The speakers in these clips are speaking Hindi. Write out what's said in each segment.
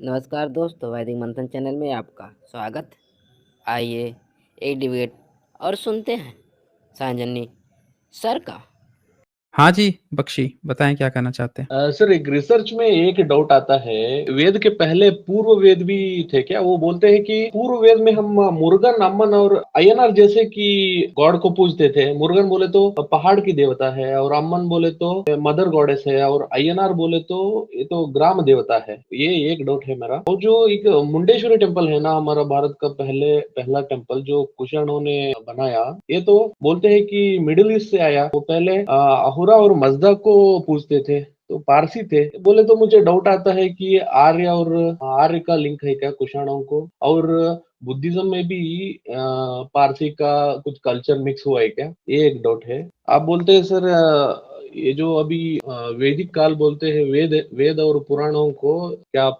नमस्कार दोस्तों, वैदिक मंथन चैनल में आपका स्वागत। आइए एक डिबेट और सुनते हैं सांजनी सर का। हाँ जी, बख्शी बताएं क्या कहना चाहते हैं। सर एक रिसर्च में एक डाउट आता है। वेद के पहले पूर्व वेद भी थे क्या? वो बोलते हैं कि पूर्व वेद में हम मुर्गन, अम्मन और अय्यनार जैसे कि गॉड को पूजते थे। मुर्गन बोले तो पहाड़ की देवता है, और अम्मन बोले तो मदर गॉडेस है, और अय्यनार बोले तो ये तो ग्राम देवता है। ये एक डाउट है मेरा। और जो एक मुंडेश्वरी टेम्पल है ना, हमारा भारत का पहला टेम्पल जो कुषाणों ने बनाया, ये तो बोलते हैं कि मिडिल ईस्ट से आया। वो पहले अहुरा और मजदा को पूजते थे, तो पारसी थे बोले तो मुझे डाउट आता है कि ये आर्य और आर्य का लिंक है क्या कुषाणों को? और बुद्धिज्म में भी पारसी का कुछ कल्चर मिक्स हुआ है क्या? ये एक डाउट है। आप बोलते हैं सर, ये जो अभी वैदिक काल बोलते हैं, वेद वेद और पुराणों को क्या आप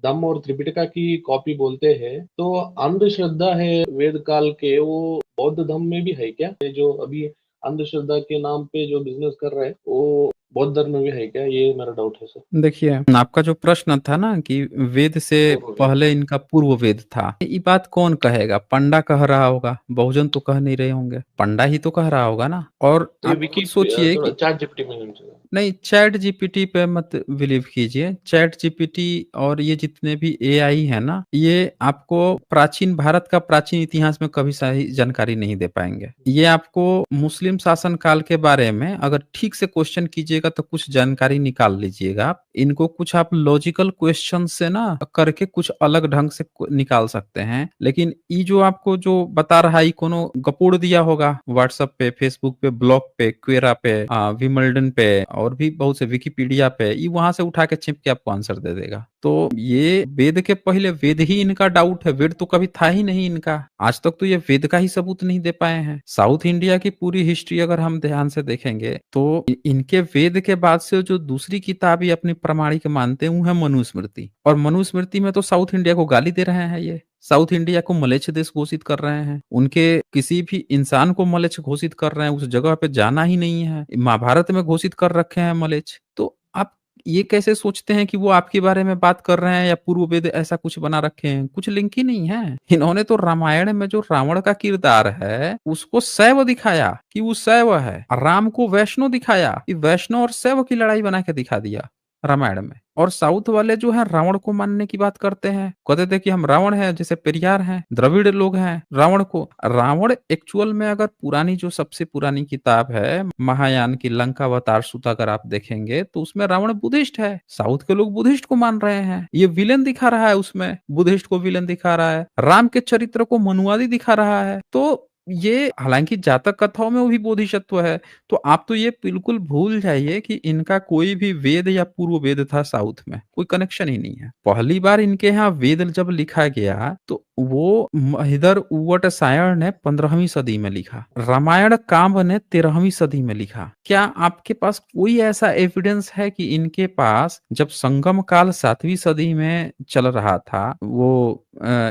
दम और त्रिपिटका की कॉपी बोलते हैं? तो अंधश्रद्धा है वेद काल के, वो बौद्ध धर्म में भी है क्या? ये जो अभी अंधश्रद्धा के नाम पे जो बिजनेस कर रहे हैं, वो बौद्ध धर्म में भी है क्या? ये मेरा डाउट है सर। देखिए, आपका जो प्रश्न था ना कि वेद से पूर्व वेद। पहले इनका पूर्व वेद था, ये बात कौन कहेगा? पंडा कह रहा होगा, बहुजन तो कह नहीं रहे होंगे, पंडा ही तो कह रहा होगा ना। और ये आप खुद विकी सोचिए थोड़ा कि चैट जीपीटी में ढूंढ। नहीं, चैट जीपीटी पे मत बिलीव कीजिए। चैट जीपीटी और ये जितने भी एआई है ना, ये आपको प्राचीन भारत का प्राचीन इतिहास में कभी सही जानकारी नहीं दे पाएंगे। ये आपको मुस्लिम शासन काल के बारे में अगर ठीक से क्वेश्चन कीजिएगा तो कुछ जानकारी निकाल लीजिएगा आप। इनको कुछ आप लॉजिकल क्वेश्चन से ना करके कुछ अलग ढंग से निकाल सकते हैं, लेकिन ये जो आपको जो बता रहा है, कोनो गपोड़ दिया होगा व्हाट्सएप पे, फेसबुक पे, ब्लॉग पे, क्वेरा पे, विमल्डन पे और भी बहुत से विकिपीडिया पे, ये वहां से उठा के छिप के आपको आंसर दे देगा। तो ये वेद के पहले वेद ही इनका डाउट है। वेद तो कभी था ही नहीं इनका। आज तक तो ये वेद का ही सबूत नहीं दे पाए हैं। साउथ इंडिया की पूरी हिस्ट्री अगर हम ध्यान से देखेंगे तो इनके वेद के बाद से जो दूसरी किताब ये अपनी प्रमाणिक मानते हैं वो है मनुस्मृति। और मनुस्मृति में तो साउथ इंडिया को गाली दे रहे हैं। ये साउथ इंडिया को मलेच्छ देश घोषित कर रहे हैं। उनके किसी भी इंसान को मलेच्छ घोषित कर रहे हैं। उस जगह पे जाना ही नहीं है। महाभारत में घोषित कर रखे हैं मलेच्छ। तो आप ये कैसे सोचते हैं कि वो आपके बारे में बात कर रहे हैं या पूर्व वेद ऐसा कुछ बना रखे हैं? कुछ लिंक ही नहीं है। इन्होंने तो रामायण में जो रावण का किरदार है उसको शैव दिखाया कि वो शैव है, राम को वैष्णव दिखाया कि वैष्णव और शैव की लड़ाई बना के दिखा दिया रामायण में। और साउथ वाले जो है रावण को मानने की बात करते हैं, कहते थे कि हम रावण हैं, जैसे पेरियार हैं, द्रविड़ लोग हैं रावण को। रावण एक्चुअल में अगर पुरानी जो सबसे पुरानी किताब है महायान की लंकावतार सूत अगर आप देखेंगे तो उसमें रावण बुद्धिस्ट है। साउथ के लोग बुद्धिस्ट को मान रहे हैं। ये विलेन दिखा रहा है, उसमें बुद्धिस्ट को विलेन दिखा रहा है, राम के चरित्र को मनुवादी दिखा रहा है। तो ये हालांकि जातक कथाओं में वो भी बोधिसत्व है। तो आप तो ये बिल्कुल भूल जाइए कि इनका कोई भी वेद या पूर्व वेद था साउथ में, कोई कनेक्शन ही नहीं है। पहली बार इनके यहाँ वेद जब लिखा गया तो वो महिदर उवट सायर ने 15वीं सदी में लिखा, रामायण काम्ब ने 13वीं सदी में लिखा। क्या आपके पास कोई ऐसा एविडेंस है कि इनके पास जब संगम काल 7वीं सदी में चल रहा था वो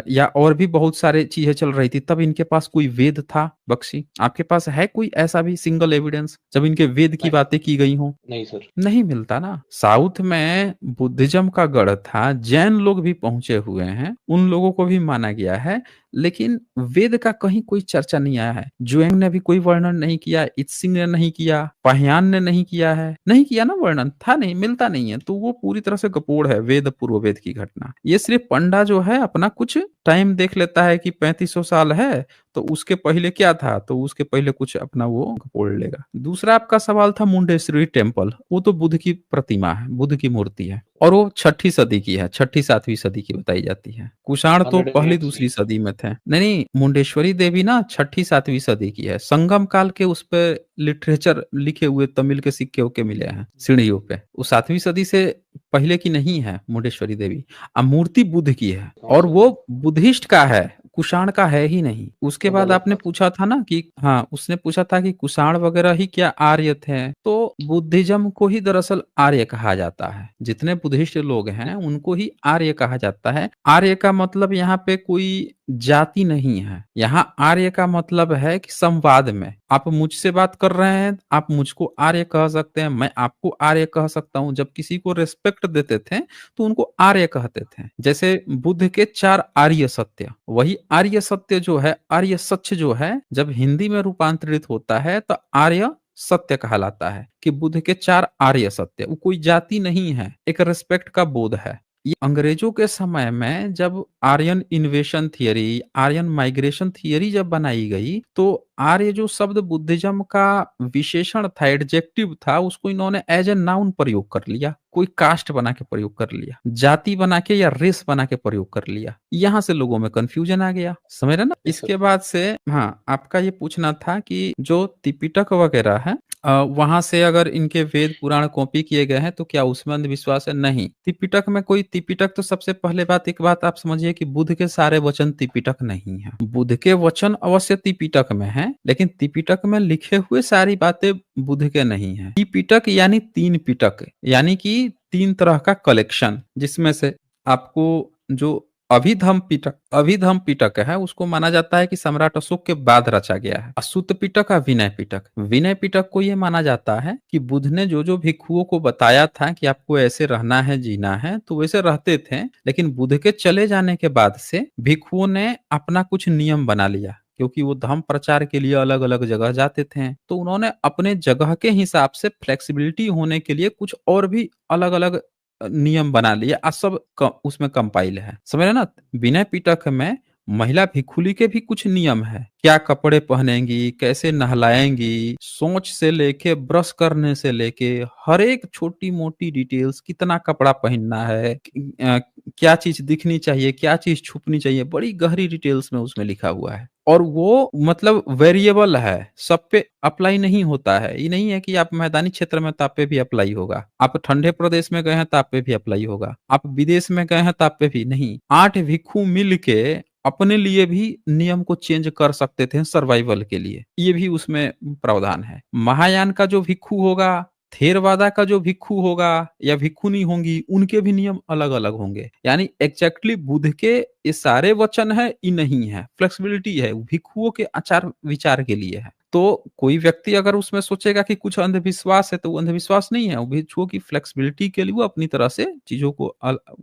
या और भी बहुत सारे चीजें चल रही थी, तब इनके पास कोई वेद था? बख्शी, आपके पास है कोई ऐसा भी सिंगल एविडेंस जब इनके वेद की नहीं, बातें की गई हो? नहीं सर। नहीं मिलता ना। साउथ में बुद्धिज्म का गढ़ था, जैन लोग भी पहुंचे हुए हैं, उन लोगों को भी माना गया है, लेकिन वेद का कहीं कोई चर्चा नहीं आया है। जुएंग ने भी कोई वर्णन नहीं किया, इत्सिंग ने नहीं किया, पाहियान ने नहीं किया है, नहीं किया ना वर्णन, था नहीं, मिलता नहीं है। तो वो पूरी तरह से गपोड़ है वेद पूर्व वेद की घटना। ये सिर्फ पंडा जो है अपना कुछ टाइम देख लेता है कि 3500 साल है तो उसके पहले क्या था, तो उसके पहले कुछ अपना वो गपोड़ लेगा। दूसरा आपका सवाल था मुंडेश्वरी टेम्पल, वो तो बुद्ध की प्रतिमा है, बुद्ध की मूर्ति है, और वो 6ठी सदी की है, 6ठी 7वीं सदी की बताई जाती है। कुषाण तो पहली 108 दूसरी सदी में थे। नहीं नहीं, मुंडेश्वरी देवी ना 6ठी 7वीं सदी की है। संगम काल के उस पे लिटरेचर लिखे हुए तमिल के सिक्के उक्के मिले हैं सीढ़ियों पे। वो 7वीं सदी से पहले की नहीं है मुंडेश्वरी देवी। अब मूर्ति बुद्ध की है हाँ और सर। वो बुद्धिस्ट का है, कुषाण का है ही नहीं। उसके तो बाद गलत आपने बात है। पूछा था ना कि हाँ, उसने पूछा था कि कुषाण वगैरह ही क्या आर्य थे? तो बुद्धिज्म को ही दरअसल आर्य कहा जाता है। जितने बुद्धिस्ट लोग हैं उनको ही आर्य कहा जाता है। आर्य का मतलब यहाँ पे कोई जाति नहीं है। यहाँ आर्य का मतलब है कि संवाद में आप मुझसे बात कर रहे हैं, आप मुझको आर्य कह सकते हैं, मैं आपको आर्य कह सकता हूं। जब किसी को रिस्पेक्ट देते थे तो उनको आर्य कहते थे। जैसे बुद्ध के 4 आर्य सत्य, वही आर्य सत्य जो है, आर्य सच जो है, जब हिंदी में रूपांतरित होता है तो आर्य सत्य कहलाता है कि बुद्ध के 4 आर्य सत्य। वो कोई जाति नहीं है, एक रिस्पेक्ट का बोध है। ये अंग्रेजों के समय में जब Aryan invasion theory, Aryan migration theory जब बनाई गई, तो आर्य जो शब्द बुद्धिज्म का विशेषण था, एडजेक्टिव था, उसको इन्होंने एज ए नाउन प्रयोग कर लिया। कोई कास्ट बना के प्रयोग कर लिया, जाति बना के या रेस बना के प्रयोग कर लिया। यहाँ से लोगों में कंफ्यूजन आ गया, समझ रहे ना। इसके बाद से हाँ, आपका ये पूछना था कि जो त्रिपिटक वगैरह है, वहां से अगर इनके वेद पुराण कॉपी किए गए हैं तो क्या उसमें अंधविश्वास है? नहीं। त्रिपिटक में कोई त्रिपिटक, तो सबसे पहले बात, एक बात आप समझिए कि बुद्ध के सारे वचन त्रिपिटक नहीं है। बुद्ध के वचन अवश्य त्रिपिटक में है, लेकिन त्रिपिटक में लिखे हुए सारी बातें बुद्ध के नहीं है। त्रिपिटक यानी 3 पिटक, यानी कि 3 तरह का कलेक्शन, जिसमें से आपको जो अभिधम पिटक है, उसको माना जाता है कि सम्राट अशोक के बाद रचा गया है। असूत पिटक और विनय पिटक, विनय पिटक को यह माना जाता है कि बुद्ध ने जो जो भिक्षुओं को बताया था कि आपको ऐसे रहना है, जीना है, तो वैसे रहते थे। लेकिन बुद्ध के चले जाने के बाद से भिक्षुओं ने अपना कुछ नियम बना लिया, क्योंकि वो धर्म प्रचार के लिए अलग अलग जगह जाते थे, तो उन्होंने अपने जगह के हिसाब से फ्लेक्सिबिलिटी होने के लिए कुछ और भी अलग अलग नियम बना लिए। सब उसमें कंपाइल है, समझ रहे ना। विनय पिटक में महिला भिक्षुणी के भी कुछ नियम है, क्या कपड़े पहनेंगी, कैसे नहलाएंगी, सोच से लेके ब्रश करने से लेके हर एक छोटी मोटी डिटेल्स, कितना कपड़ा पहनना है, क्या चीज दिखनी चाहिए, क्या चीज छुपनी चाहिए, बड़ी गहरी डिटेल्स में उसमें लिखा हुआ है। और वो मतलब वेरिएबल है, सब पे अप्लाई नहीं होता है। ये नहीं है कि आप मैदानी क्षेत्र में तो आप पे भी अप्लाई होगा, आप ठंडे प्रदेश में गए हैं तो आप पे भी अप्लाई होगा, आप विदेश में गए हैं तो आप पे भी नहीं। 8 भिक्षु मिल के अपने लिए भी नियम को चेंज कर सकते थे सर्वाइवल के लिए, ये भी उसमें प्रावधान है। महायान का जो भिक्षु होगा, थेरवादा का जो भिक्षु होगा या भिक्षुनी होंगी, उनके भी नियम अलग अलग होंगे। यानी एग्जैक्टली बुद्ध के ये सारे वचन है, ये नहीं है, फ्लेक्सिबिलिटी है, भिक्षुओं के आचार विचार के लिए है। तो कोई व्यक्ति अगर उसमें सोचेगा कि कुछ अंधविश्वास है, तो वो अंधविश्वास नहीं है, वो भिक्षुओं की फ्लेक्सिबिलिटी के लिए वो अपनी तरह से चीजों को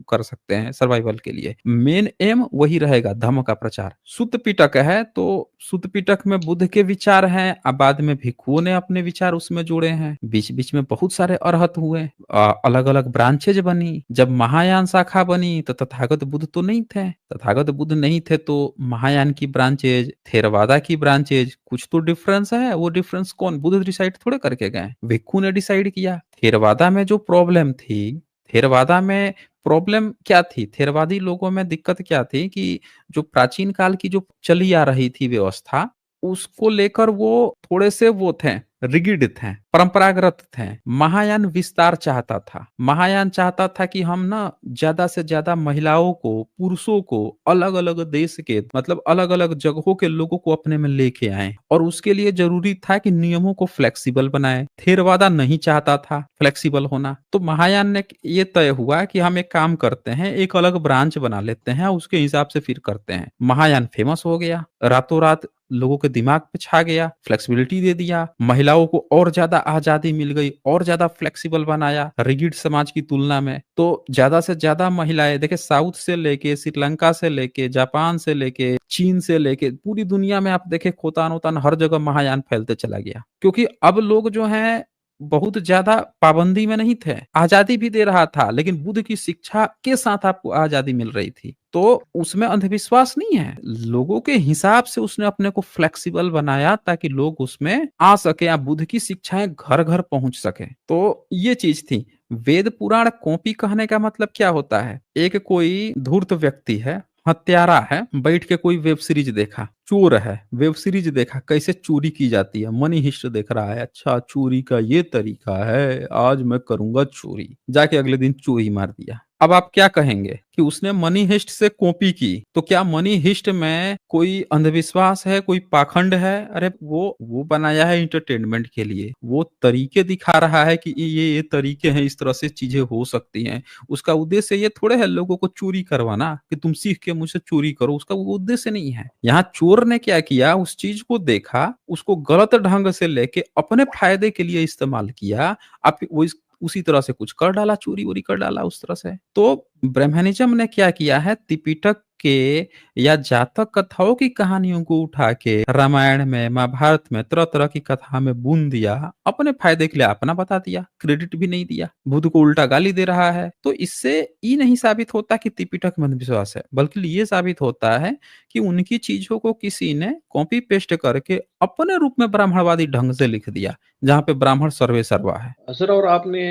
कर सकते हैं सर्वाइवल के लिए। मेन एम वही रहेगा, धर्म का प्रचार। सुत्त पिटक है, तो सुत्त पिटक में बुद्ध के विचार हैं, अब बाद में भिक्षुओं ने अपने विचार उसमें जोड़े हैं। बीच बीच में बहुत सारे अरहत हुए, अलग अलग ब्रांचेज बनी। जब महायान शाखा बनी तो तथागत बुद्ध तो नहीं थे, तथागत बुद्ध नहीं थे तो महायान की ब्रांचेज, थेरवादा की ब्रांचेज, कुछ तो डिफरेंस है। वो डिफरेंस कौन, बुद्ध डिसाइड थोड़े करके गए, भिक्षु ने डिसाइड किया। थेरवादा में जो प्रॉब्लम थी, थेरवादा में प्रॉब्लम क्या थी, थेरवादी लोगों में दिक्कत क्या थी कि जो प्राचीन काल की जो चली आ रही थी व्यवस्था, उसको लेकर वो थोड़े से वो थे, रिगिड थे, परंपरागत थे। महायान विस्तार चाहता था, महायान चाहता था कि हम ना ज्यादा से ज्यादा महिलाओं को, पुरुषों को, अलग अलग देश के, मतलब अलग अलग जगहों के लोगों को अपने में लेके आए, और उसके लिए जरूरी था कि नियमों को फ्लेक्सिबल बनाए। थेरवादा नहीं चाहता था फ्लेक्सिबल होना, तो महायान ने ये तय हुआ कि हम एक काम करते हैं, एक अलग ब्रांच बना लेते हैं, उसके हिसाब से फिर करते हैं। महायान फेमस हो गया, रातों रात लोगों के दिमाग पे छा गया, फ्लेक्सिबिलिटी दे दिया, महिलाओं को और ज्यादा आजादी मिल गई, और ज्यादा फ्लेक्सिबल बनाया रिगिड समाज की तुलना में। तो ज्यादा से ज्यादा महिलाएं, देखे साउथ से लेके, श्रीलंका से लेके, जापान से लेके, चीन से लेके, पूरी दुनिया में आप देखे खोतान ओतान हर जगह महायान फैलते चला गया, क्योंकि अब लोग जो हैं बहुत ज्यादा पाबंदी में नहीं थे, आजादी भी दे रहा था, लेकिन बुद्ध की शिक्षा के साथ आपको आजादी मिल रही थी। तो उसमें अंधविश्वास नहीं है, लोगों के हिसाब से उसने अपने को फ्लेक्सिबल बनाया ताकि लोग उसमें आ सके या बुद्ध की शिक्षाएं घर घर पहुंच सके। तो ये चीज थी। वेद पुराण कॉपी कहने का मतलब क्या होता है, एक कोई धूर्त व्यक्ति है, हत्यारा है, बैठ के कोई वेब सीरीज देखा, चोर है, वेब सीरीज देखा कैसे चोरी की जाती है, मनी हिस्ट देख रहा है, अच्छा चोरी का ये तरीका है, आज मैं करूंगा चोरी, जाके अगले दिन चोरी मार दिया। अब आप क्या कहेंगे कि उसने मनी हिस्ट से कॉपी की, तो क्या मनी हिस्ट में कोई अंधविश्वास है, कोई पाखंड है? अरे वो बनाया है इंटरटेनमेंट के लिए, वो तरीके दिखा रहा है कि ये तरीके हैं, इस तरह से चीजें हो सकती हैं। उसका उद्देश्य ये थोड़े है लोगों को चोरी करवाना कि तुम सीख के मुझसे चोरी करो, उसका वो उद्देश्य नहीं है। यहाँ चोर ने क्या किया, उस चीज को देखा, उसको गलत ढंग से लेके अपने फायदे के लिए इस्तेमाल किया। आप वो उसी तरह से कुछ कर डाला, चोरी वोरी कर डाला उस तरह से। तो ब्रह्मनिज्म ने क्या किया है, त्रिपिटक के या जातक कथाओं की कहानियों को उठा के रामायण में, महाभारत में, तरह तरह की कथा में बुन दिया, अपने फायदे के लिए अपना बता दिया, क्रेडिट भी नहीं दिया, बुद्ध को उल्टा गाली दे रहा है। तो इससे ये नहीं साबित होता कि त्रिपिटक में अंधविश्वास है, बल्कि ये साबित होता है कि उनकी चीजों को किसी ने कॉपी पेस्ट करके अपने रूप में ब्राह्मणवादी ढंग से लिख दिया, जहाँ पे ब्राह्मण सर्वे सर्वा है। सर, और आपने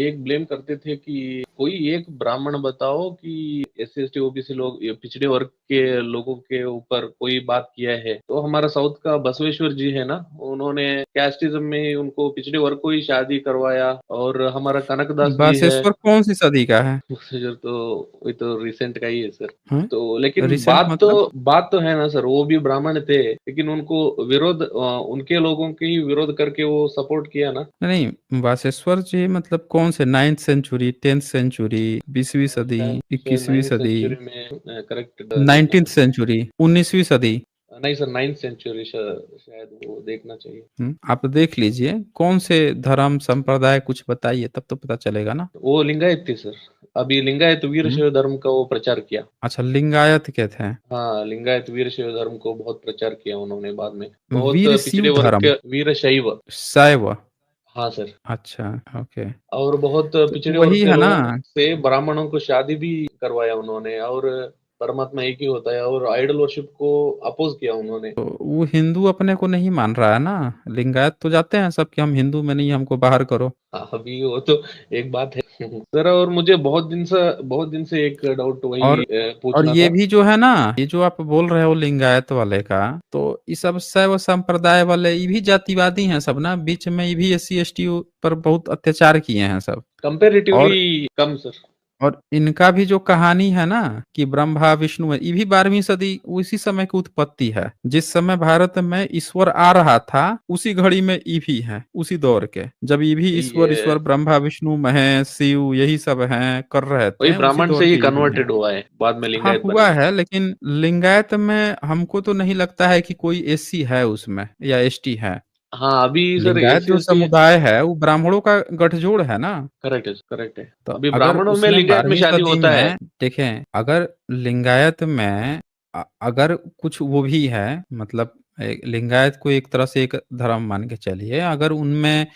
एक ब्लेम करते थे कि कोई एक ब्राह्मण बताओ कि एससी एसटी ओबीसी लोग, ये पिछड़े वर्ग के लोगों के ऊपर कोई बात किया है। तो हमारा साउथ का बसवेश्वर जी है ना, उन्होंने कैस्टिज्म में उनको पिछड़े वर्ग को ही शादी करवाया। और हमारा कनकदास जी है, बासेश्वर कौन सी सदी का है? बसवेश्वर तो ये तो रिसेंट का ही है सर। हाँ? तो लेकिन रिसेंट मतलब? बात तो है ना सर, वो भी ब्राह्मण थे, लेकिन उनको विरोध, उनके लोगों के ही विरोध करके वो सपोर्ट किया ना। नहीं, वासेश्वर जी मतलब कौन से, 9th सेंचुरी, 10th सेंचुरी, 20वीं सदी, शायद 21वीं 9th सदी, सेंचुरी में करेक्ट देखना 19th पड़ेगा। सेंचुरी, 19वीं सदी? नहीं सर, 9th सेंचुरी शायद वो देखना चाहिए। आप देख लीजिए कौन से धर्म संप्रदाय, कुछ बताइए तब तो पता चलेगा ना। वो लिंगायत थी सर। अभी लिंगायत हम्म, वीरशैव धर्म का वो प्रचार किया। अच्छा, लिंगायत के थे? हाँ, लिंगायत वीरशैव धर्म को बहुत प्रचार किया उन्होंने बाद में। बहुत वीर पिछड़े शिव वर्ग के धर्म, वीरशैव। शैव? हाँ सर। अच्छा, ओके। और बहुत तो पिछड़े वर्ग वही के है ना, लोगों से ब्राह्मणों को शादी भी करवाया उन्होंने। और परमात्मा एक ही होता है, और आइडल वर्शिप को अपोज किया उन्होंने। तो वो हिंदू अपने को नहीं मान रहा है ना। लिंगायत तो जाते हैं सब कि हम हिंदू में नहीं, हमको बाहर करो। हाँ, अभी वो तो एक बात है सर। और मुझे बहुत दिन से एक डाउट वही और और पूछना ये था। भी जो है ना, ये जो आप बोल रहे हो लिंगायत वाले का, तो ये सब शैव संप्रदाय वाले, ये भी जातिवादी हैं सब ना, बीच में ये भी SC ST पर बहुत अत्याचार किए हैं सब। और कंपेरेटिवली कम सर। और इनका भी जो कहानी है ना कि ब्रह्मा विष्णु है, ये भी 12वीं सदी उसी समय की उत्पत्ति है। जिस समय भारत में ईश्वर आ रहा था, उसी घड़ी में ये भी है, उसी दौर के, जब ये भी ईश्वर ये ईश्वर ब्रह्मा विष्णु महेश शिव यही सब हैं कर रहे वही थे, उसी ब्राह्मण से दौर ही के ये भी हैं। कन्वर्टेड हुआ है, बाद में हाँ लिंगायत बने हुआ हैं। है, लेकिन लिंगायत में हमको तो नहीं लगता है कि कोई SC है उसमें या ST है। हाँ, अभी सर लिंगायत एससी जो एसटी। समुदाय है वो ब्राह्मणों का गठजोड़ है ना। करेक्ट है, करेक्ट है। तो अभी अगर ब्राह्मणों में उसमें लिंगायत में 12वीं शादी सदी होता है। में देखें, अगर लिंगायत में अगर कुछ वो भी है, मतलब लिंगायत को एक तरह से एक धर्म मान के चलिए, अगर उनमें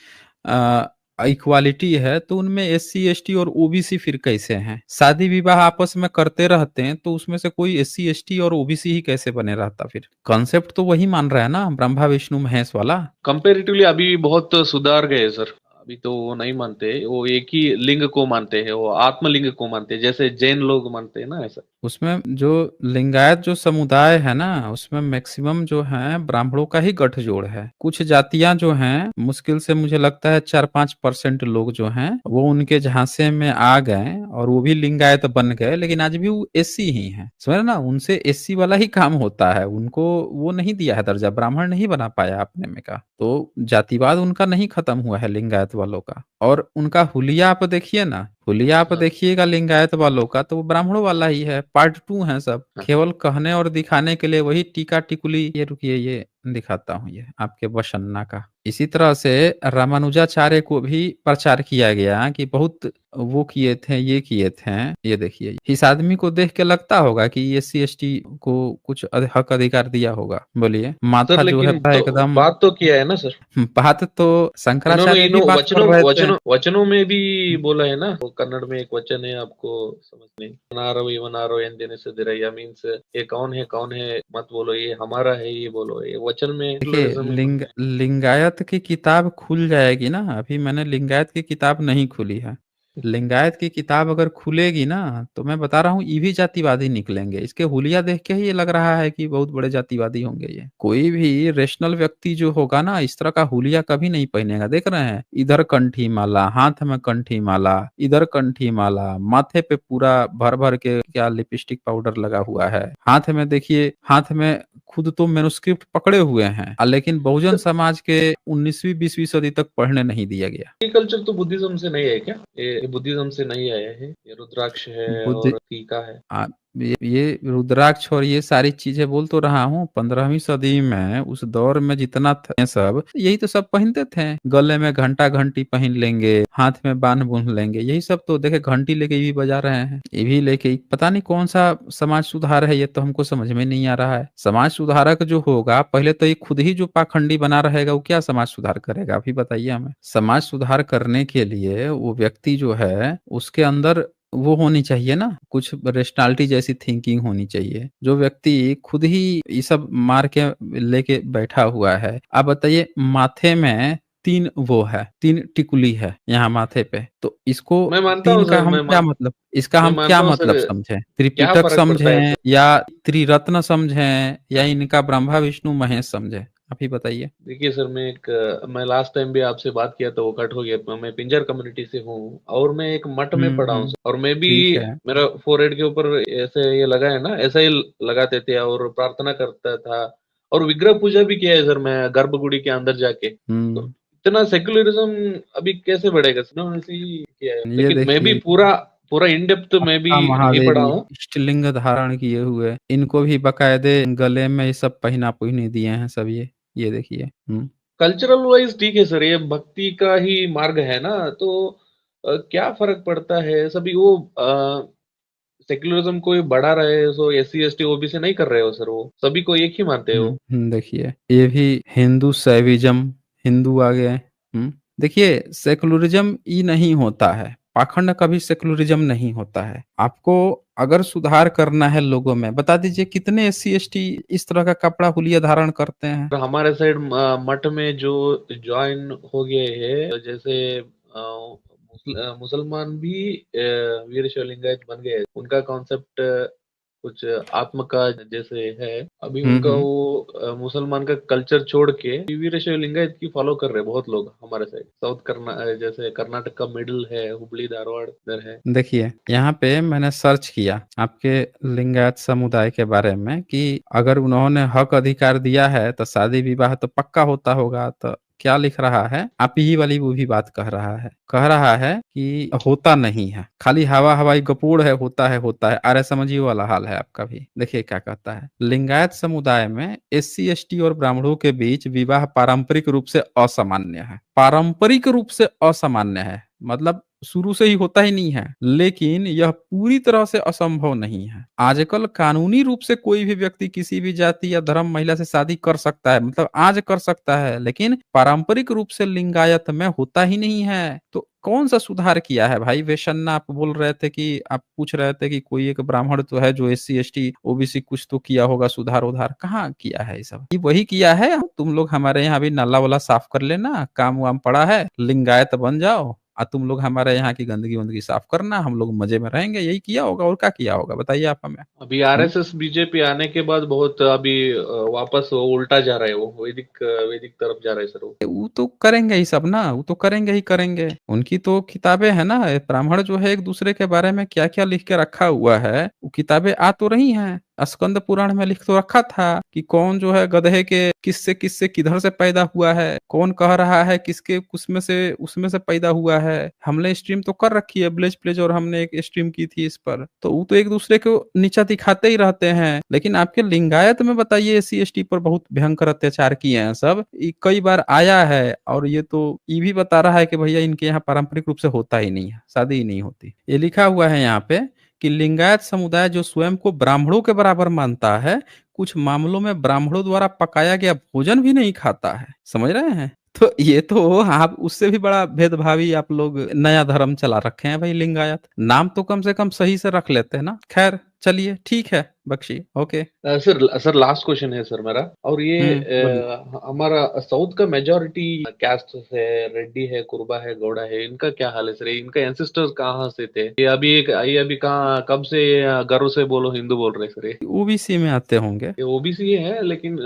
इक्वालिटी है, तो उनमें SC ST और OBC फिर कैसे हैं? शादी विवाह आपस में करते रहते हैं, तो उसमें से कोई SC ST और OBC ही कैसे बने रहता? फिर कॉन्सेप्ट तो वही मान रहा है ना, ब्रह्मा विष्णु महेश वाला। कंपेरेटिवली अभी बहुत सुधार गए सर। अभी तो वो नहीं मानते, वो एक ही लिंग को मानते हैं, वो आत्मलिंग को मानते हैं, जैसे जैन लोग मानते हैं ना, ऐसा। उसमें जो लिंगायत जो समुदाय है ना, उसमें मैक्सिमम जो है ब्राह्मणों का ही गठजोड़ है। कुछ जातियां जो हैं, मुश्किल से मुझे लगता है 4-5% लोग जो हैं वो उनके झांसे में आ गए, और वो भी लिंगायत बन गए, लेकिन आज भी वो SC ही हैं, समझ रहे ना, उनसे SC वाला ही काम होता है, उनको वो नहीं दिया है दर्जा, ब्राह्मण नहीं बना पाया अपने में का। तो जातिवाद उनका नहीं खत्म हुआ है लिंगायत वालों का। और उनका हुलिया आप देखिए ना, हुलिया आप हाँ, देखिएगा लिंगायत वालों का, तो वो ब्राह्मणों वाला ही है, पार्ट 2 है सब, हाँ। केवल कहने और दिखाने के लिए वही टीका टिकुली। ये रुकिए, ये दिखाता हूँ, ये आपके वसन्ना का। इसी तरह से रामानुजाचार्य को भी प्रचार किया गया कि बहुत वो किए थे, ये किए थे। ये देखिए, इस आदमी को देख के लगता होगा कि SC ST को कुछ हक अधिकार दिया होगा? बोलिए, सर माथा जो है लेकिन पूरा तो एकदम। बात तो किया है ना सर। बात तो इन्होंने शंकराचार्य भी इन्हों बात कर वचनों रहे थे। वचनों वचनों में भी बोला है ना। वो कन्नड़ में एक वचन है, आपको समझ नहीं। "ಇವನಾರೋ ಇವನಾರೋ ಎಂದೆನಿಸದಿರಯ್ಯ" मीन्स ये कौन है मत बोलो, ये हमारा है ये बोलो। ये वचन में देखिए, प्लुरलिज्म में लिंगायत की किताब खुल जाएगी ना, अभी मैंने लिंगायत की किताब नहीं खुली है। लिंगायत की किताब अगर खुलेगी ना, तो मैं बता रहा हूँ ये भी जातिवादी निकलेंगे। इसके हुलिया देख के ही ये लग रहा है कि बहुत बड़े जातिवादी होंगे ये। कोई भी रेशनल व्यक्ति जो होगा ना, इस तरह का हुलिया कभी नहीं पहनेगा। देख रहे हैं, इधर कंठी माला, हाथ में कंठी माला, इधर कंठी माला, माथे पे पूरा भर भर के क्या लिपस्टिक पाउडर लगा हुआ है, हाथ में देखिए, हाथ में खुद तो मैन्युस्क्रिप्ट पकड़े हुए हैं, लेकिन बहुजन समाज के 19वीं 20वीं सदी तक पढ़ने नहीं दिया गया। ये कल्चर तो बुद्धिज्म से नहीं है क्या? ये बुद्धिज्म से नहीं आया है? ये रुद्राक्ष है बुद्ध और टीका है। आ, ये रुद्राक्ष और ये सारी चीजें बोल तो रहा हूँ, 15वीं सदी में उस दौर में जितना थे सब, यही तो सब पहनते थे। गले में घंटा घंटी पहन लेंगे, हाथ में बांध बूंद लेंगे, यही सब तो देखे, घंटी लेके ये भी बजा रहे हैं, ये भी लेके। पता नहीं कौन सा समाज सुधार है ये, तो हमको समझ में नहीं आ रहा है। समाज सुधारक जो होगा, पहले तो ये खुद ही जो पाखंडी बना रहेगा, वो क्या समाज सुधार करेगा? अभी बताइए हमें। समाज सुधार करने के लिए वो व्यक्ति जो है, उसके अंदर वो होनी चाहिए ना, कुछ रेशनैलिटी जैसी थिंकिंग होनी चाहिए। जो व्यक्ति खुद ही ये सब मार के लेके बैठा हुआ है, आप बताइए, माथे में 3 वो है, 3 टिकुली है यहाँ माथे पे, तो इसको मैं मानता 3 हूँ का सर, हम क्या मतलब, इसका मैं हम क्या मानता हूँ मतलब सर। समझें? क्या त्रिपिटक फर्क पड़ता है समझें सर? या त्रिरत्न समझें या इनका ब्रह्मा विष्णु महेश समझें? आप ही बताइए। देखिए सर, मैं लास्ट टाइम भी आपसे बात किया तो वो कट हो गया। मैं पिंजर कम्युनिटी से हूँ और मैं एक मठ में पढ़ा हूँ सर। और मैं भी, ठीक है। मेरा फोरहेड के ऊपर ऐसे ये लगा है ना, ऐसा ही लगाते थे और प्रार्थना करता था। और विग्रह पूजा भी किया है सर मैं, गर्भगुड़ी के अंदर जाके। तो हम्म इतना सेक्युलरिज्म अभी कैसे बढ़ेगा सर? उन्होंने ऐसे ही किया है, ये लेकिन मैं भी देखिए, पूरा पूरा इन डेप्थ मैं भी माता नहीं पढ़ा महादेवी हूँ। इष्टलिंग धारण किए हुए, इनको भी बकायदे गले में ये सब पहना पुहनी दिए हैं सब ये देखिए। कल्चरल वाइज ठीक है सर, ये भक्ति का ही मार्ग है ना, तो क्या फर्क पड़ता है? सभी वो सेक्युलरिज्म को ही बढ़ा रहे हैं, सो SC ST OBC नहीं कर रहे हो सर, वो सभी को एक ही मानते हो। देखिए, ये भी हिंदू सैविज्म, हिंदू आ गए। देखिए, सेकुलरिज्म ये नहीं होता है, पाखंड कभी सेकुलरिज्म नहीं होता है। आपको अगर सुधार करना है लोगों में, बता दीजिए कितने SC ST इस तरह का कपड़ा हुलिया धारण करते हैं? और हमारे साइड मठ में जो ज्वाइन हो गए हैं, जैसे मुसलमान भी वीर शैवलिंगायत बन गए। उनका कॉन्सेप्ट कुछ आत्म का जैसे है। अभी हम्म उनका हम्म वो मुसलमान का कल्चर छोड़ के वीर शैवलिंगायत की फॉलो कर रहे हैं बहुत लोग हमारे साइड। जैसे कर्नाटक का मिडिल है, हुबली धारवाड़ इधर है। देखिए, यहाँ पे मैंने सर्च किया आपके लिंगायत समुदाय के बारे में कि अगर उन्होंने हक अधिकार दिया है तो शादी विवाह तो पक्का होता होगा। तो क्या लिख रहा है, आप ही वाली वो भी बात कह रहा है कि होता नहीं है, खाली हवा हवाई गपोड़ है, होता है, अरे समझिए वाला हाल है आपका भी। देखिए क्या कहता है, लिंगायत समुदाय में SC ST और ब्राह्मणों के बीच विवाह पारंपरिक रूप से असामान्य है। पारंपरिक रूप से असामान्य है मतलब शुरू से ही होता ही नहीं है, लेकिन यह पूरी तरह से असंभव नहीं है। आजकल कानूनी रूप से कोई भी व्यक्ति किसी भी जाति या धर्म महिला से शादी कर सकता है, मतलब आज कर सकता है, लेकिन पारंपरिक रूप से लिंगायत में होता ही नहीं है। तो कौन सा सुधार किया है भाई? वेशन्ना आप बोल रहे थे कि आप पूछ रहे थे कि कोई एक ब्राह्मण तो है जो SC ST OBC कुछ तो किया होगा सुधार उधार, कहाँ किया है ये सब? ये वही किया है, तुम लोग हमारे यहाँ भी नाला वाला साफ कर लेना, काम वाम पड़ा है, लिंगायत बन जाओ और तुम लोग हमारे यहाँ की गंदगी वंदगी साफ करना, हम लोग मजे में रहेंगे। यही किया होगा, और क्या किया होगा बताइए आप हमें। अभी हम्म? RSS BJP आने के बाद बहुत अभी वापस वो उल्टा जा रहा है, वो वैदिक तरफ जा रहा है सर वो। वो तो करेंगे ही सब ना, वो तो करेंगे ही करेंगे। उनकी तो किताबें है ना, ये ब्राह्मण जो है एक दूसरे के बारे में क्या क्या लिख के रखा हुआ है, वो किताबें आ तो रही हैं। स्कंद पुराण में लिख तो रखा था कि कौन जो है गधे के किससे किससे किधर से पैदा हुआ है, कौन कह रहा है किसके उसमें से पैदा हुआ है। हमने स्ट्रीम तो कर रखी है, ब्लेज प्लेज, और हमने एक स्ट्रीम की थी इस पर। तो वो तो एक दूसरे को नीचा दिखाते ही रहते हैं। लेकिन आपके लिंगायत में बताइए, SC ST पर बहुत भयंकर अत्याचार किए हैं सब, ये कई बार आया है। और ये तो ये भी बता रहा है कि भैया इनके यहाँ पारंपरिक रूप से होता ही नहीं है, शादी ही नहीं होती। ये लिखा हुआ है यहाँ पे कि लिंगायत समुदाय जो स्वयं को ब्राह्मणों के बराबर मानता है, कुछ मामलों में ब्राह्मणों द्वारा पकाया गया भोजन भी नहीं खाता है। समझ रहे हैं? तो ये तो आप उससे भी बड़ा भेदभावी आप लोग नया धर्म चला रखे हैं भाई। लिंगायत नाम तो कम से कम सही से रख लेते हैं ना। खैर, चलिए ठीक है Bakshi, okay. Sir last question है सर मेरा। और ये बोलिए। हमारा साउथ का मेजोरिटी कैस्ट है, रेड्डी है, कुर्बा है, गौड़ा है, इनका क्या हाल है सर? इनका एंसेस्टर्स कहाँ से थे? ये अभी कहाँ कब से गर्व से बोलो हिंदू बोल रहे सर? ओबीसी में आते होंगे। ये ओबीसी है, लेकिन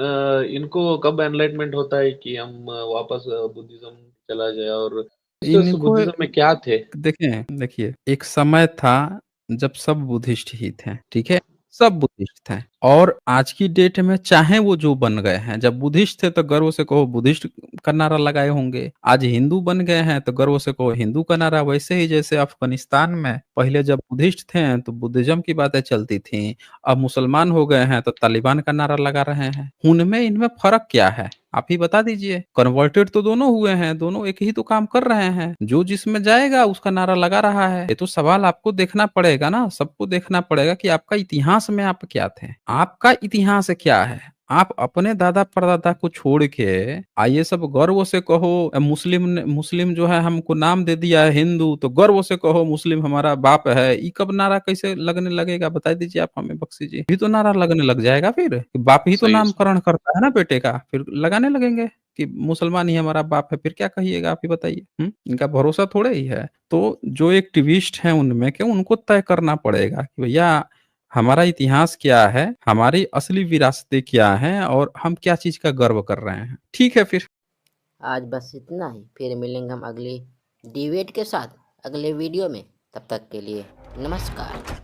इनको कब एनलाइटमेंट होता है कि हम वापस बुद्धिज्म चला जाए? और एंसेस्टर्स इनको बुद्धिज्म में क्या थे? देखें, देखिए एक समय था जब सब बुद्धिस्ट ही थे, ठीक है, सब बुद्धिस्ट थे। और आज की डेट में चाहे वो जो बन गए हैं, जब बुद्धिस्ट थे तो गर्व से कहो बुद्धिस्ट का नारा लगाए होंगे, आज हिंदू बन गए हैं तो गर्व से कहो हिंदू का नारा। वैसे ही जैसे अफगानिस्तान में पहले जब बुद्धिस्ट थे तो बुद्धिज्म की बातें चलती थी, अब मुसलमान हो गए हैं तो तालिबान का नारा लगा रहे हैं। उनमें इनमें फर्क क्या है, आप ही बता दीजिए। कन्वर्टेड तो दोनों हुए हैं, दोनों एक ही तो काम कर रहे हैं, जो जिसमें जाएगा उसका नारा लगा रहा है। ये तो सवाल आपको देखना पड़ेगा ना, सबको देखना पड़ेगा कि आपका इतिहास में आप क्या थे, आपका इतिहास क्या है। आप अपने दादा परदादा को छोड़ के आइए सब गर्व से कहो मुस्लिम जो है हमको नाम दे दिया है हिंदू, तो गर्व से कहो मुस्लिम हमारा बाप है। ये कब नारा कैसे लगने लगेगा बता दीजिए आप हमें बख्शी जी। भी तो नारा लगने लग जाएगा फिर, बाप ही तो सही है सर। नामकरण करता है ना बेटे का, फिर लगाने लगेंगे कि मुसलमान ही हमारा बाप है। फिर क्या कहिएगा आप ही बताइए। इनका भरोसा थोड़े ही है। तो जो एक्टिविस्ट हैं उनमें के उनको तय करना पड़ेगा कि भैया हमारा इतिहास क्या है, हमारी असली विरासतें क्या हैं और हम क्या चीज का गर्व कर रहे हैं। ठीक है फिर। आज बस इतना ही, फिर मिलेंगे हम अगली डिबेट के साथ अगले वीडियो में। तब तक के लिए नमस्कार।